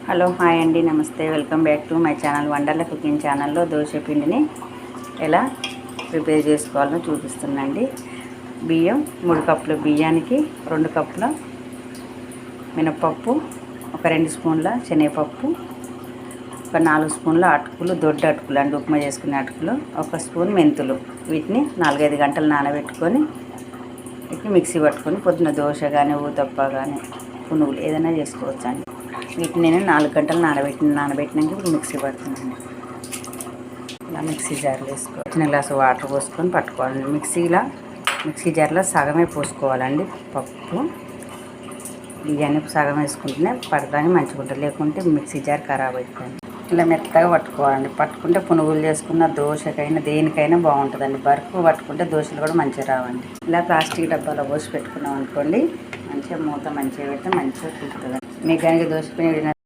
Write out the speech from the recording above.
Hello hi అండి, నమస్తే. Welcome back to my channel Wonderla cooking ఛానల్లో దోశ పిండిని ఎలా ప్రిపేర్ చేసుకోవాలో చూపిస్తున్నాండి. బియ్యం 3 కప్పుల బియ్యానికి 2 కప్పుల మినపప్పు, ఒక 2 స్పూన్ల శనగపప్పు, ఒక 4 స్పూన్ల అటుకులు, దొడ్డ అటుకులు అంటే ఉప్మా చేసుకునే అటుకులు, 1 స్పూన్ మెంతులు. వీటిని 4-5 గంటలు నానబెట్టుకొని వీటిని మిక్సీ పట్టుకొని పొద్దున దోశ కానీ ఊతప్ప కానీ పునుగులు ఏదైనా చేసుకోవచ్చు అండి. వీటిని నేను 4 గంటలు నానబెట్టినాక ఇప్పుడు మిక్సీ పడుతున్నాను. ఇలా మిక్సీ జార్లో వేసుకోవాలి. చిన్న గ్లాసు వాటర్ పోసుకొని పట్టుకోవాలండి. మిక్సీ జార్లో సగమే పోసుకోవాలండి. పప్పు బియ్యాన్ని సగం వేసుకుంటేనే పడతానే మంచిగా ఉంటుంది, లేకుంటే మిక్సీ జార్ ఖరాబ్ అయిపోయింది. ఇలా మెత్తగా పట్టుకోవాలండి. పట్టుకుంటే పునుగులు చేసుకున్న దోశకైనా దేనికైనా బాగుంటుందండి. బరుకు పట్టుకుంటే దోశలు కూడా మంచిగా రావండి. ఇలా ప్లాస్టిక్ డబ్బాలో పోసి పెట్టుకున్నాం అనుకోండి, మంచిగా మూత మంచిగా పెడితే మంచిగా కుడుతుంది. మీకు కనుక దోశ పిండి